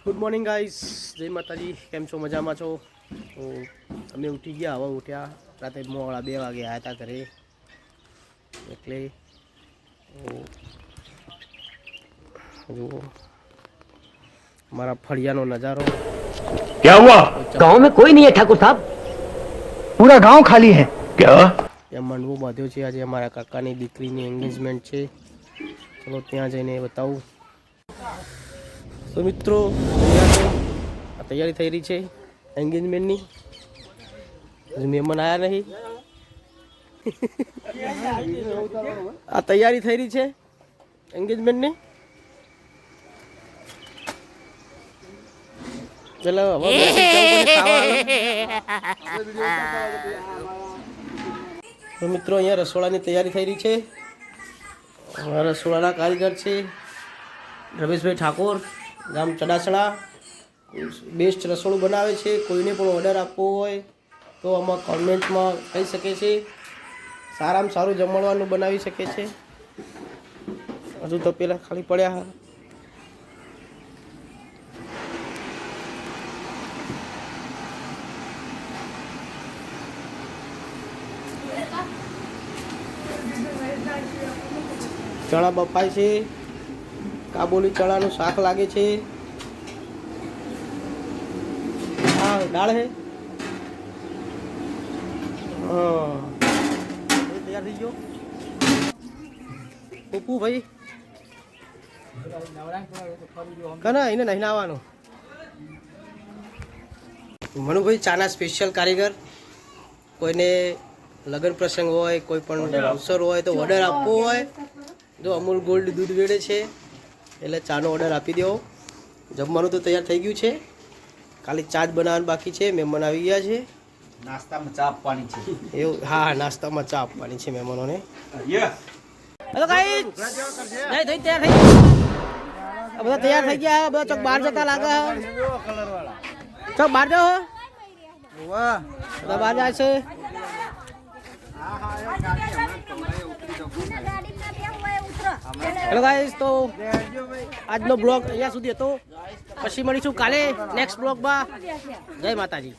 Good morning guys, જય માતાજી. કેમ છો? મજામાં છો? તો અમે ઉઠી ગયા, હવે ઉઠ્યા. રાતે મોડા 2 વાગે આવ્યા હતા ઘરે, એટલે જુઓ મારા ફળિયાનો નજારો. क्या हुआ? गांव में कोई नहीं है ठाकुर साहब, पूरा गांव खाली है. क्या? ત્યાં મંડવો બાંધ્યો છે. આજે અમારા કાકાની દીકરીની એન્ગેજમેન્ટ છે. ચલો ત્યાં જઈને બતાવું. તો મિત્રો તૈયારી થઈ રહી છે એન્ગેજમેન્ટની. હજુ મહેમાન આવ્યા નહીં. આ તૈયારી થઈ રહી છે એન્ગેજમેન્ટની. ચલો તો મિત્રો અહીંયા રસોડાની તૈયારી થઈ રહી છે. રસોડાના કારીગર છે રમેશભાઈ ઠાકોર, ગામ ચડાસણા. બેસ્ટ રસોડું બનાવે છે. કોઈને પણ ઓર્ડર આપવો હોય તો આમાં કોમેન્ટમાં કહી શકે છે. સારામાં સારું જમણવાનું બનાવી શકે છે. હજુ તો પેલા ખાલી પડ્યા. ચણા બફાય છે. કાબુલી ચણાનું શાક લાગે છે. હા, દાળ હે. હા, તૈયાર થઈ ગયો. પપ્પુ ભાઈ કના એને નહીં આવવાનું. મનુભાઈ ચાના સ્પેશિયલ કારીગર. કોઈને લગ્ન પ્રસંગ હોય, કોઈ પણ અવસર હોય તો ઓર્ડર આપવો હોય તો અમૂલ ગોલ્ડ દૂધ વેડે છે, એટલે ચાનો ઓર્ડર આપી દો. જમવાનું તો તૈયાર થઈ ગયું છે, ખાલી ચા જ બનાવવાનું બાકી છે. મહેમાન આવી ગયા છે. નાસ્તામાં ચા આપવાની છે એવું? હા, નાસ્તામાં ચા આપવાની છે મહેમાનોને. હેલો ગાઈસ, નહીં થઈ તૈયાર થઈ ગયા. બધા તૈયાર થઈ ગયા. બધા ચોક બહાર જતા લાગે. ચોક બહાર જાઓ. બધા બહાર જાય છે. હેલો ગાઈસ, તો આજનો બ્લોગ અહીંયા સુધી હતો. પછી મળીશું કાલે નેક્સ્ટ બ્લોગમાં. જય માતાજી.